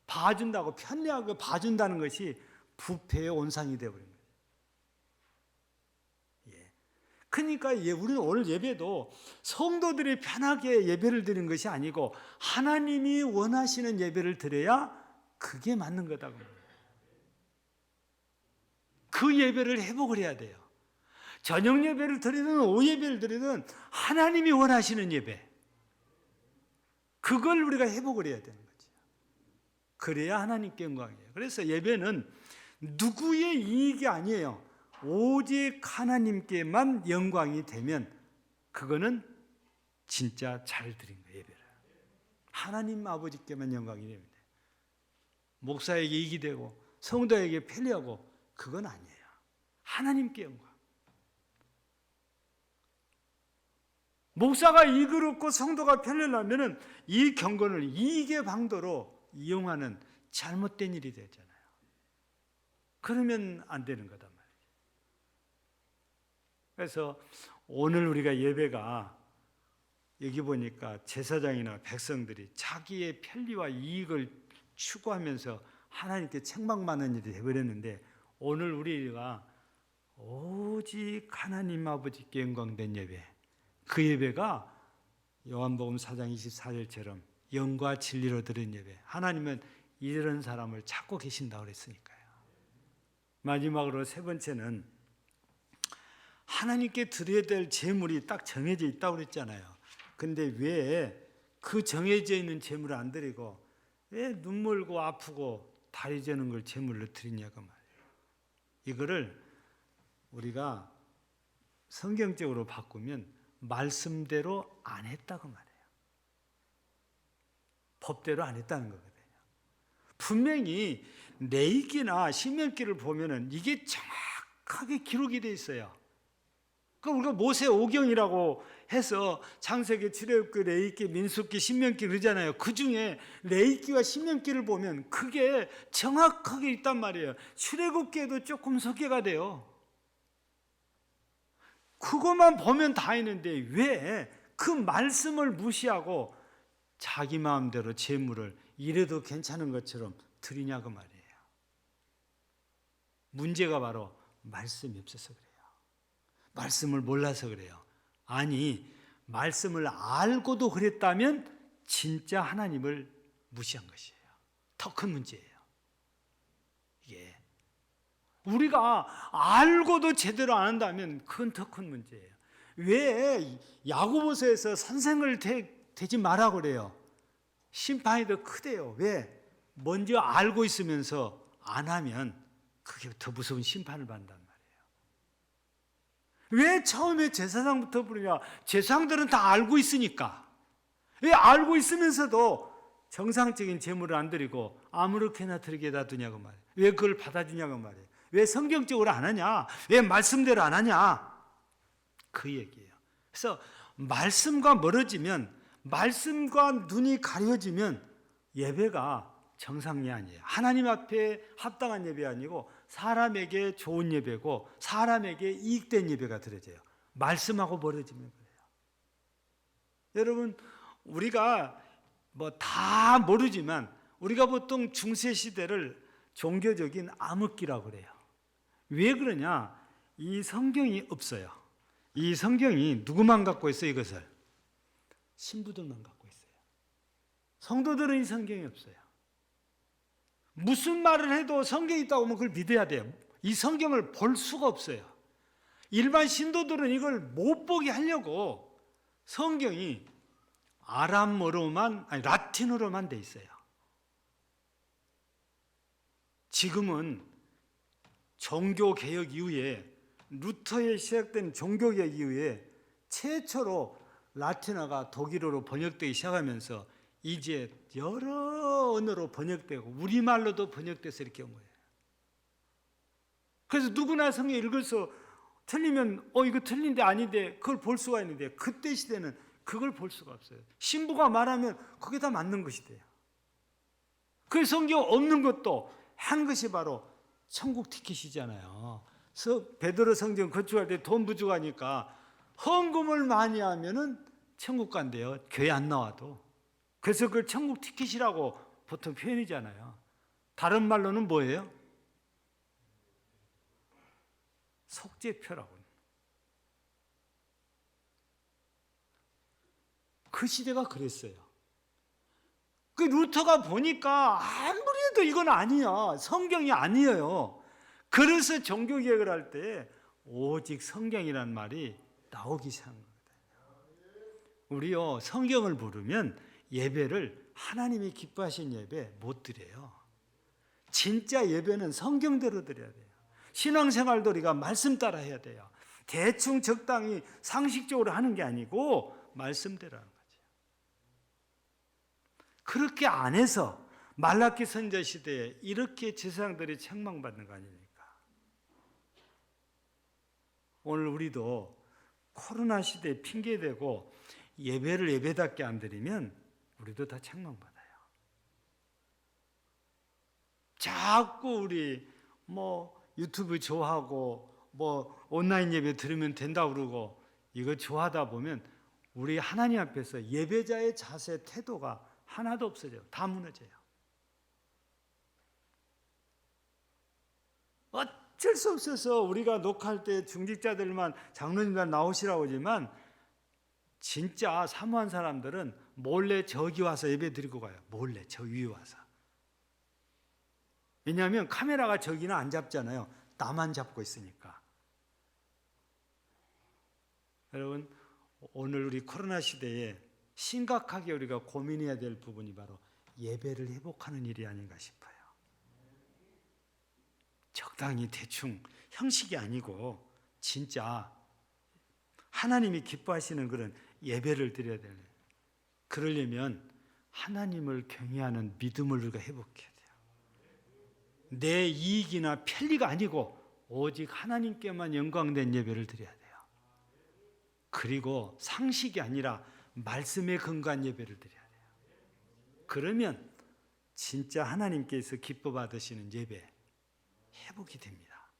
봐준다고, 편리하게 봐준다는 것이 부패의 온상이 되어버린 거예요. 그러니까 우리는 오늘 예배도 성도들이 편하게 예배를 드리는 것이 아니고 하나님이 원하시는 예배를 드려야 그게 맞는 거다. 그 예배를 회복을 해야 돼요. 저녁 예배를 드리든 오후 예배를 드리든 하나님이 원하시는 예배, 그걸 우리가 회복을 해야 되는 거죠. 그래야 하나님께 영광이에요. 그래서 예배는 누구의 이익이 아니에요. 오직 하나님께만 영광이 되면 그거는 진짜 잘 드린 거예요. 예배를 하나님 아버지께만 영광이 됩니다. 목사에게 이익이 되고 성도에게 편리하고 그건 아니에요. 하나님께 영광. 목사가 이익을 얻고 성도가 편리하려면 이 경건을 이익의 방도로 이용하는 잘못된 일이 되잖아요. 그러면 안 되는 거단 말이에요. 그래서 오늘 우리가 예배가 여기 보니까 제사장이나 백성들이 자기의 편리와 이익을 추구하면서 하나님께 책망받는 일이 되어버렸는데, 오늘 우리가 오직 하나님 아버지께 영광된 예배, 그 예배가 요한복음 4장 24절처럼 영과 진리로 드린 예배, 하나님은 이런 사람을 찾고 계신다고 그랬으니까요. 마지막으로 세 번째는 하나님께 드려야 될 제물이 딱 정해져 있다고 그랬잖아요. 근데 왜 그 정해져 있는 제물을 안 드리고 왜 눈물고 아프고 다리 저는 걸 제물로 드리냐고 말이에요. 이거를 우리가 성경적으로 바꾸면 말씀대로 안 했다고 말해요. 법대로 안 했다는 거거든요. 분명히 레위기나 신명기를 보면은 이게 정확하게 기록이 돼 있어요. 그러니까 우리가 모세 오경이라고 해서 창세기, 출애굽기, 레위기, 민수기, 신명기 그러잖아요. 그 중에 레위기와 신명기를 보면 그게 정확하게 있단 말이에요. 출애굽기에도 조금 소개가 돼요. 그것만 보면 다 있는데 왜 그 말씀을 무시하고 자기 마음대로 제물을 이래도 괜찮은 것처럼 드리냐고 말이에요. 문제가 바로 말씀이 없어서 그래요. 말씀을 몰라서 그래요. 아니, 말씀을 알고도 그랬다면 진짜 하나님을 무시한 것이에요. 더 큰 문제예요. 이게 우리가 알고도 제대로 안 한다면 그건 더 큰 문제예요. 왜 야고보서에서 선생을 되지 마라 그래요? 심판이 더 크대요. 왜? 먼저 알고 있으면서 안 하면 그게 더 무서운 심판을 받는단 말이에요. 왜 처음에 제사장부터 부르냐? 제사장들은 다 알고 있으니까. 왜 알고 있으면서도 정상적인 제물을 안 드리고 아무렇게나 드리게 놔두냐고 말이에요. 왜 그걸 받아주냐고 말이에요. 왜 성경적으로 안 하냐? 왜 말씀대로 안 하냐? 그 얘기예요. 그래서 말씀과 멀어지면, 말씀과 눈이 가려지면 예배가 정상이 아니에요. 하나님 앞에 합당한 예배 아니고 사람에게 좋은 예배고 사람에게 이익된 예배가 드려져요. 말씀하고 멀어지면 그래요. 여러분, 우리가 뭐 다 모르지만 우리가 보통 중세 시대를 종교적인 암흑기라고 그래요. 왜 그러냐? 이 성경이 없어요. 이 성경이 누구만 갖고 있어요? 이것을 신부들만 갖고 있어요. 성도들은 이 성경이 없어요. 무슨 말을 해도 성경이 있다고 하면 그걸 믿어야 돼요. 이 성경을 볼 수가 없어요. 일반 신도들은 이걸 못 보게 하려고 성경이 아람어로만, 아니 라틴어로만 돼 있어요. 지금은 종교개혁 이후에, 루터에 시작된 종교개혁 이후에 최초로 라틴어가 독일어로 번역되기 시작하면서 이제 여러 언어로 번역되고 우리말로도 번역돼서 이렇게 온 거예요. 그래서 누구나 성경 읽어서 틀리면 이거 틀린데 아닌데 그걸 볼 수가 있는데, 그때 시대는 그걸 볼 수가 없어요. 신부가 말하면 그게 다 맞는 것이 돼요. 그 성경 없는 것도 한 것이 바로 천국 티켓이잖아요. 베드로 성경 건축할 때 돈 부족하니까 헌금을 많이 하면은 천국 간대요. 교회 안 나와도. 그래서 그걸 천국 티켓이라고 보통 표현이잖아요. 다른 말로는 뭐예요? 속죄표라고. 그 시대가 그랬어요. 그 루터가 보니까 아무리 해도 이건 아니야. 성경이 아니에요. 그래서 종교개혁을 할 때 오직 성경이란 말이 나오기 시작한 거거든요. 우리요, 성경을 모르면 예배를 하나님이 기뻐하신 예배 못 드려요. 진짜 예배는 성경대로 드려야 돼요. 신앙생활도 우리가 말씀 따라 해야 돼요. 대충 적당히 상식적으로 하는 게 아니고 말씀대로 하는 거죠. 그렇게 안 해서 말라기 선자 시대에 이렇게 제사장들이 책망받는 거 아닙니까? 오늘 우리도 코로나 시대에 핑계대고 예배를 예배답게 안 드리면 우리도 다 책망받아요. 자꾸 우리 유튜브 좋아하고 온라인 예배 들으면 된다고 그러고 이거 좋아하다 보면 우리 하나님 앞에서 예배자의 자세, 태도가 하나도 없어져요. 다 무너져요. 어쩔 수 없어서 우리가 녹화할 때 중직자들만 장로님들 나오시라고 하지만 진짜 사모한 사람들은 몰래 저기 와서 예배 드리고 가요. 몰래 저 위에 와서. 왜냐하면 카메라가 저기는 안 잡잖아요. 나만 잡고 있으니까. 여러분, 오늘 우리 코로나 시대에 심각하게 우리가 고민해야 될 부분이 바로 예배를 회복하는 일이 아닌가 싶어요. 적당히 대충 형식이 아니고 진짜 하나님이 기뻐하시는 그런 예배를 드려야 되는. 그러려면 하나님을 경외하는 믿음을 우리가 회복해야 돼요. 내 이익이나 편리가 아니고 오직 하나님께만 영광된 예배를 드려야 돼요. 그리고 상식이 아니라 말씀에 근거한 예배를 드려야 돼요. 그러면 진짜 하나님께서 기뻐 받으시는 예배 회복이 됩니다.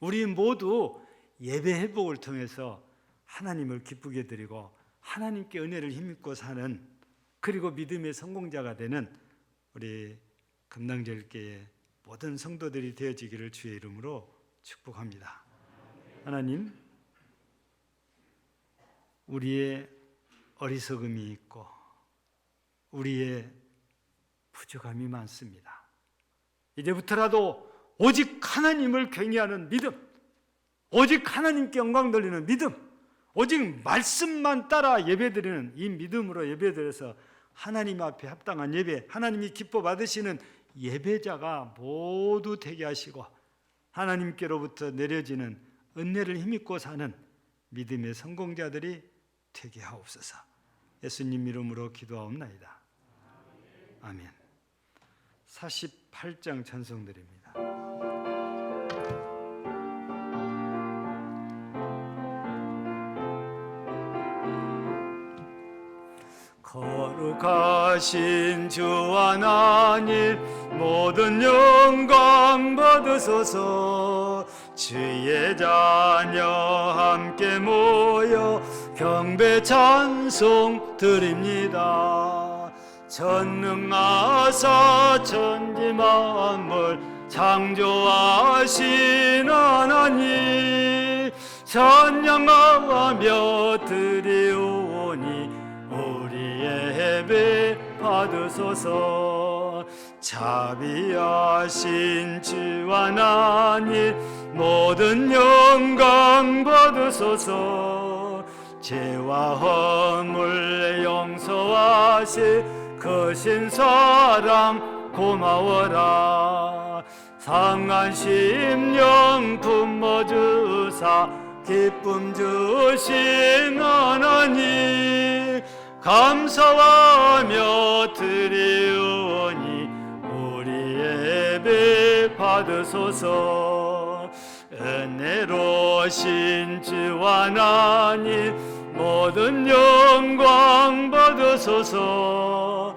우리 모두 예배 회복을 통해서 하나님을 기쁘게 드리고 하나님께 은혜를 힘입고 사는, 그리고 믿음의 성공자가 되는 우리 금낭절교회 모든 성도들이 되어지기를 주의 이름으로 축복합니다. 하나님, 우리의 어리석음이 있고 우리의 부족함이 많습니다. 이제부터라도 오직 하나님을 경외하는 믿음, 오직 하나님께 영광 돌리는 믿음, 오직 말씀만 따라 예배드리는 이 믿음으로 예배드려서 하나님 앞에 합당한 예배, 하나님이 기뻐 받으시는 예배자가 모두 되게 하시고 하나님께로부터 내려지는 은혜를 힘입고 사는 믿음의 성공자들이 되게 하옵소서. 예수님 이름으로 기도하옵나이다. 아멘. 48장 찬송드립니다. 거룩하신 주 하나님, 모든 영광 받으소서. 주의 자녀 함께 모여 경배 찬송 드립니다. 전능하사 천지 만물 창조하신 하나님, 찬양하며 드리오니 우리의 예배 받으소서. 자비하신 주 하나님, 모든 영광 받으소서. 죄와 허물 용서하시 크신 사랑 고마워라. 상한 심령 품어주사 기쁨 주신 하나님, 감사하며 드리오니 우리의 예배 받으소서. 은혜로우신 주 하나님, 모든 영광 받으소서.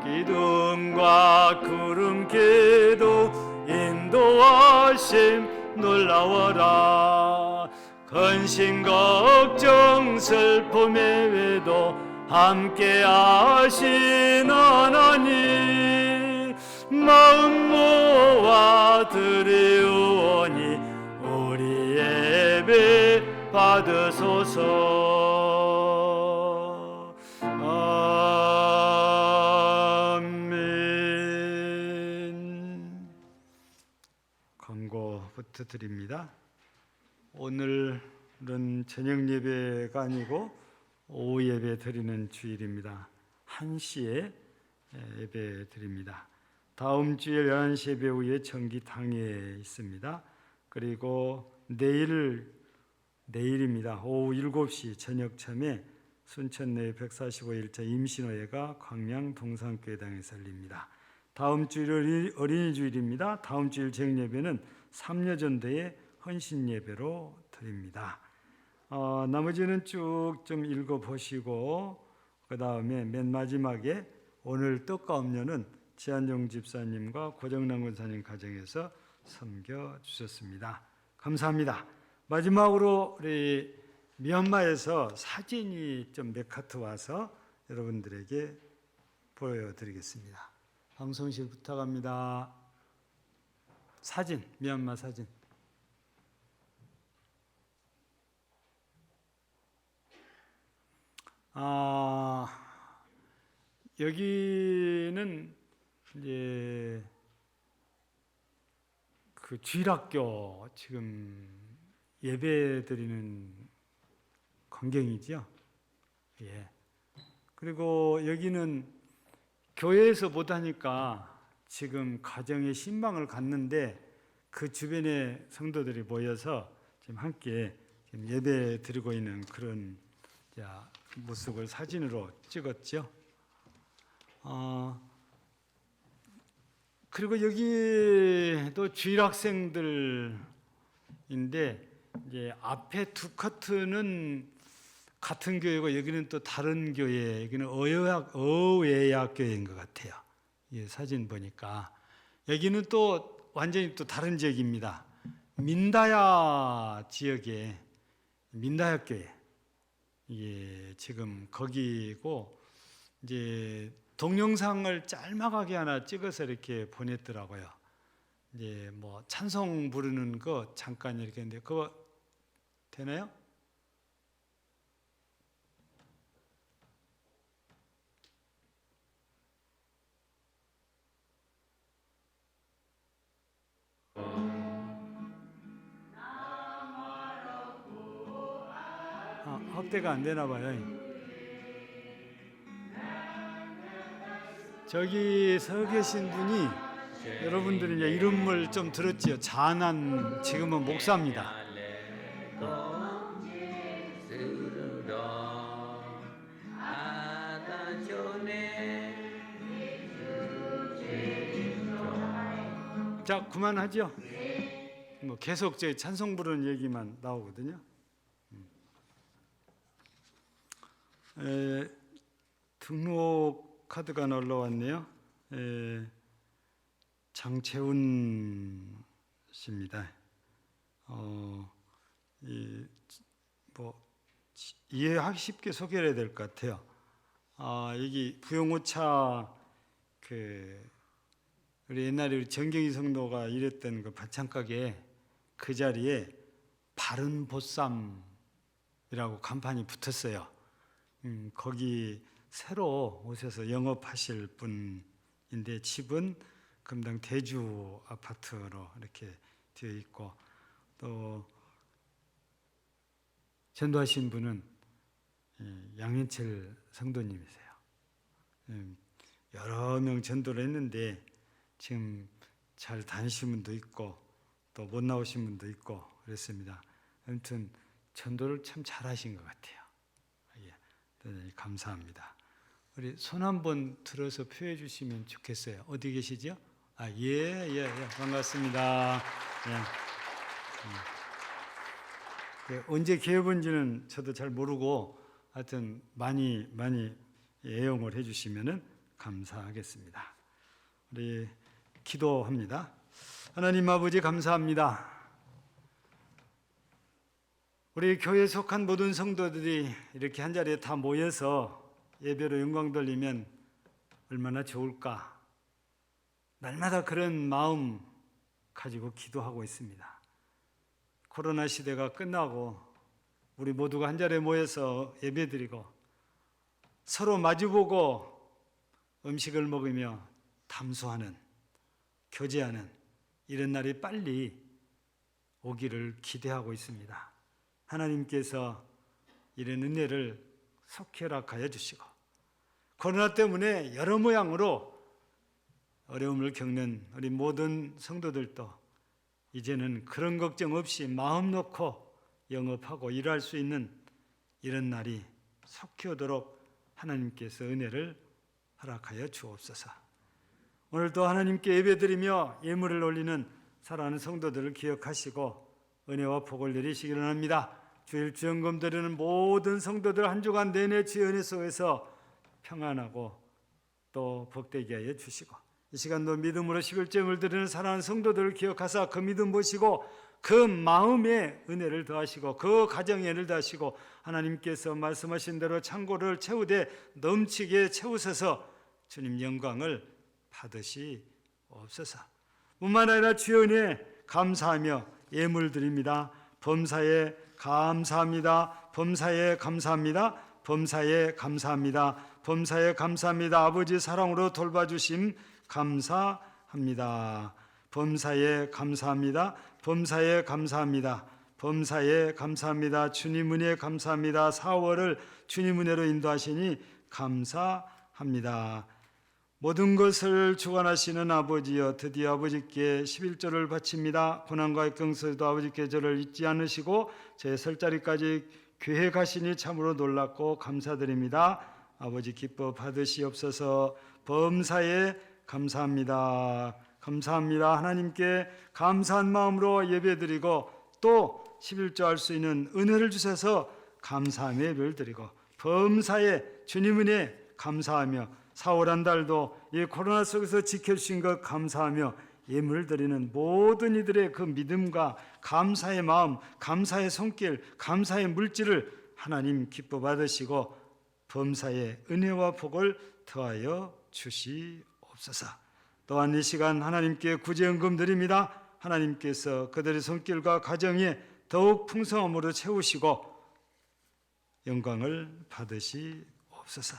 물기둥과 구름기도 인도하심 놀라워라. 근심 걱정 슬픔의 외도 함께 하신 하나님, 마음 모아 드리오니 우리 예배 받으소서. 아멘. 광고부터 드립니다. 오늘은 저녁 예배가 아니고 오후 예배 드리는 주일입니다. 1시에 예배 드립니다. 다음 주일 11시 예배 후에 정기 당회에 있습니다. 그리고 내일입니다. 오후 7시 저녁참에 순천내 145일차 임신호회가 광양 동산교회당에서 열립니다. 다음 주일 어린이주일입니다. 다음 주일 저녁예배는 삼려전도의 헌신예배로 드립니다. 나머지는 쭉 좀 읽어보시고 그 다음에 맨 마지막에 오늘 떡과 음료는 지한용 집사님과 고정남 권사님 가정에서 섬겨주셨습니다. 감사합니다. 마지막으로 우리 미얀마에서 사진이 좀 몇 카트 와서 여러분들에게 보여드리겠습니다. 방송실 부탁합니다. 사진, 미얀마 사진. 여기는 이제 그 주일학교 지금 예배 드리는 광경이죠. 예. 그리고 여기는 교회에서 못하니까 지금 가정에 신방을 갔는데 그 주변에 성도들이 모여서 지금 함께 지금 예배 드리고 있는 그런 모습을 사진으로 찍었죠. 그리고 여기도 주일학생들인데 이제 앞에 두 카트는 같은 교회고 여기는 또 다른 교회, 여기는 어웨약 교회인 것 같아요. 이 사진 보니까 여기는 또 완전히 또 다른 지역입니다. 민다야 지역의 민다야 교회. 예, 지금 거기고 이제 동영상을 짤막하게 하나 찍어서 이렇게 보냈더라고요. 이제 뭐 찬송 부르는 거 잠깐 이렇게 했는데 그거 되나요? 확대가 안 되나 봐요. 저기 서 계신 분이 여러분들이 이제 이름을 좀 들었지요. 잔한 지금은 목사입니다. 자, 그만하죠. 뭐 계속 제 찬송 부르는 얘기만 나오거든요. 등록 카드가 올라왔네요. 장채훈 씨입니다. 이해하기 쉽게 소개해야 될 것 같아요. 여기 부영오차 우리 옛날에 우리 정경희 성도가 일했던 그 반찬가게 그 자리에 바른 보쌈이라고 간판이 붙었어요. 거기 새로 오셔서 영업하실 분인데 집은 금당 대주 아파트로 이렇게 되어 있고 또 전도하신 분은 양현철 성도님이세요. 여러 명 전도를 했는데 지금 잘 다니신 분도 있고 또 못 나오신 분도 있고 그랬습니다. 아무튼 전도를 참 잘하신 것 같아요. 대단히 감사합니다. 우리 손 한번 들어서 표해 주시면 좋겠어요. 어디 계시죠? 반갑습니다. 언제 기회 본지는 저도 잘 모르고 하여튼 많이 애용을 해주시면 감사하겠습니다. 우리 기도합니다. 하나님 아버지 감사합니다. 우리 교회에 속한 모든 성도들이 이렇게 한자리에 다 모여서 예배로 영광 돌리면 얼마나 좋을까. 날마다 그런 마음 가지고 기도하고 있습니다. 코로나 시대가 끝나고 우리 모두가 한자리에 모여서 예배드리고 서로 마주보고 음식을 먹으며 담소하는, 교제하는 이런 날이 빨리 오기를 기대하고 있습니다. 하나님께서 이런 은혜를 속히 허락하여 주시고 코로나 때문에 여러 모양으로 어려움을 겪는 우리 모든 성도들도 이제는 그런 걱정 없이 마음 놓고 영업하고 일할 수 있는 이런 날이 속히 오도록 하나님께서 은혜를 허락하여 주옵소서. 오늘도 하나님께 예배드리며 예물을 올리는 사랑하는 성도들을 기억하시고 은혜와 복을 내리시기를 원합니다. 주일 주연금 드리는 모든 성도들 한 주간 내내 주의 은혜 속에서 평안하고 또 복되게 하여 주시고 이 시간도 믿음으로 11점을 드리는 사랑하는 성도들을 기억하사 그 믿음 보시고 그 마음에 은혜를 더하시고 그 가정에 은혜를 더하시고 하나님께서 말씀하신 대로 창고를 채우되 넘치게 채우셔서 주님 영광을 받으시옵소서. 뿐만 아니라 주의 은혜 감사하며 예물 드립니다. 범사에 감사합니다. 범사에 감사합니다. 범사에 감사합니다. 범사에 감사합니다. 아버지 사랑으로 돌봐주심 감사합니다. 범사에 감사합니다. 범사에 감사합니다. 범사에 감사합니다. 주님 은혜 감사합니다. 4월을 주님 은혜로 인도하시니 감사합니다. 모든 것을 주관하시는 아버지여 드디어 아버지께 11조를 바칩니다. 고난과 역경에서도 아버지께 저를 잊지 않으시고 제 설 자리까지 교회 가시니 참으로 놀랍고 감사드립니다. 아버지 기뻐 받으시옵소서. 범사에 감사합니다. 감사합니다. 하나님께 감사한 마음으로 예배드리고 또 11조 할 수 있는 은혜를 주셔서 감사함의 예배를 드리고 범사에 주님 은혜 감사하며 4월 한 달도 이 코로나 속에서 지켜주신 것 감사하며 예물을 드리는 모든 이들의 그 믿음과 감사의 마음, 감사의 손길, 감사의 물질을 하나님 기뻐 받으시고 범사의 은혜와 복을 더하여 주시옵소서. 또한 이 시간 하나님께 구제연금 드립니다. 하나님께서 그들의 손길과 가정에 더욱 풍성함으로 채우시고 영광을 받으시옵소서.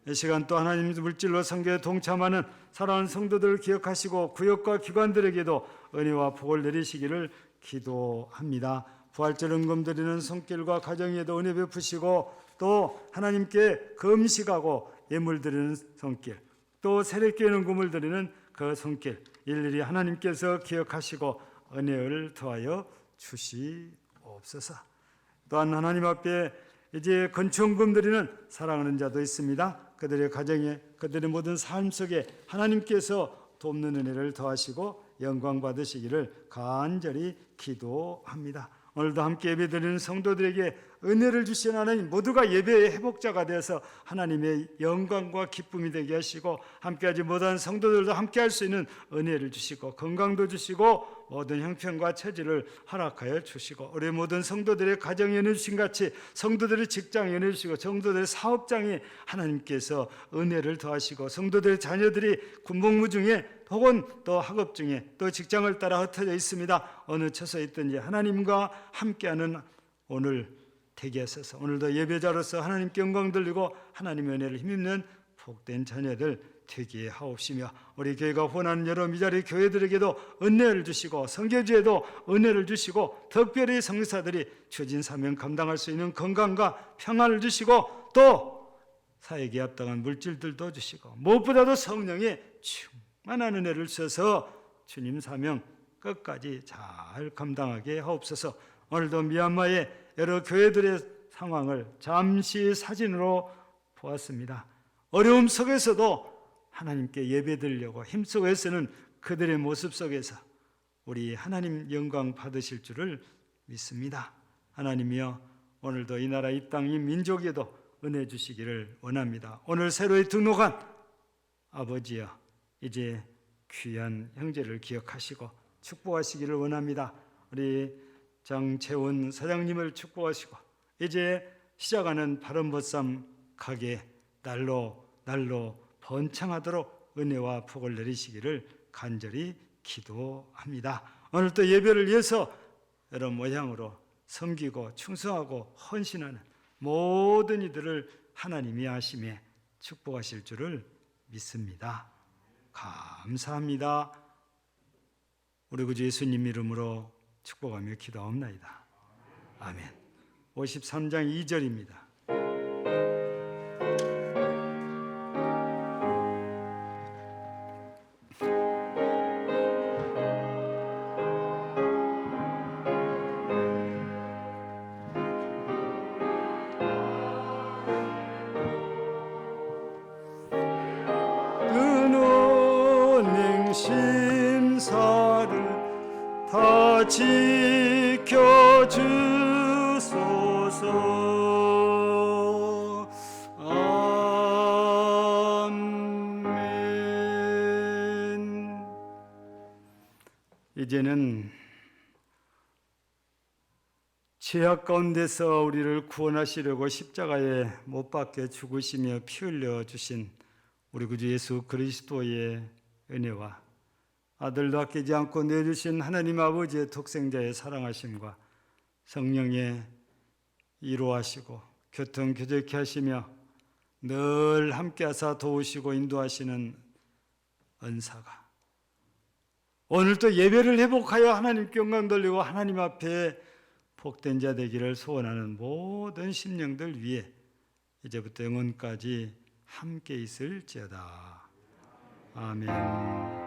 이 시간 또 하나님 물질로 선교에 동참하는 사랑하는 성도들을 기억하시고 구역과 기관들에게도 은혜와 복을 내리시기를 기도합니다. 부활절 은금 드리는 손길과 가정에도 은혜 베푸시고 또 하나님께 금식하고 예물 드리는 손길 또 세례교회 은금을 드리는 그 손길 일일이 하나님께서 기억하시고 은혜를 더하여 주시옵소서. 또한 하나님 앞에 이제 건축금 드리는 사랑하는 자도 있습니다. 그들의 가정에 그들의 모든 삶 속에 하나님께서 돕는 은혜를 더하시고 영광 받으시기를 간절히 기도합니다. 오늘도 함께 예배드리는 성도들에게 은혜를 주신 하나님 모두가 예배의 회복자가 되어서 하나님의 영광과 기쁨이 되게 하시고 함께하지 못한 성도들도 함께할 수 있는 은혜를 주시고 건강도 주시고 모든 형편과 처지를 허락하여 주시고 우리 모든 성도들의 가정에 은혜 주신 같이 성도들의 직장에 은혜 주시고 성도들의 사업장에 하나님께서 은혜를 더하시고 성도들의 자녀들이 군복무 중에 혹은 또 학업 중에 또 직장을 따라 흩어져 있습니다. 어느 처소에 있든지 하나님과 함께하는 오늘 되게 하소서. 오늘도 예배자로서 하나님께 영광 돌리고 하나님의 은혜를 힘입는 복된 자녀들 되게 하옵시며 우리 교회가 후원하는 여러 미자리 교회들에게도 은혜를 주시고 선교지에도 은혜를 주시고 특별히 성교사들이 주어진 사명 감당할 수 있는 건강과 평안을 주시고 또 사역에 합당한 물질들도 주시고 무엇보다도 성령의 충만한 은혜를 주셔서 주님 사명 끝까지 잘 감당하게 하옵소서. 오늘도 미얀마의 여러 교회들의 상황을 잠시 사진으로 보았습니다. 어려움 속에서도 하나님께 예배드리려고 힘쓰고 애쓰는 그들의 모습 속에서 우리 하나님 영광 받으실 줄을 믿습니다. 하나님이여 오늘도 이 나라 이 땅 이 민족에도 은혜 주시기를 원합니다. 오늘 새로이 등록한 아버지여, 이제 귀한 형제를 기억하시고 축복하시기를 원합니다. 우리 장채훈 사장님을 축복하시고 이제 시작하는 바른보쌈 가게 날로 번창하도록 은혜와 복을 내리시기를 간절히 기도합니다. 오늘 또 예배를 위해서 여러 모양으로 섬기고 충성하고 헌신하는 모든 이들을 하나님이 아심에 축복하실 줄을 믿습니다. 감사합니다. 우리 구주 예수님 이름으로 축복하며 기도하옵나이다. 아멘. 53장 2절입니다. 심사를 다 지켜주소서. 아멘. 이제는 죄악 가운데서 우리를 구원하시려고 십자가에 못 박혀 죽으시며 피 흘려 주신 우리 구주 예수 그리스도의 은혜와 아들도 아끼지 않고 내주신 하나님 아버지의 독생자의 사랑하심과 성령의 이루하시고 교통교제케 하시며 늘 함께하사 도우시고 인도하시는 은사가 오늘 또 예배를 회복하여 하나님께 영광 돌리고 하나님 앞에 복된 자 되기를 소원하는 모든 심령들 위해 이제부터 영원까지 함께 있을지어다. 아멘.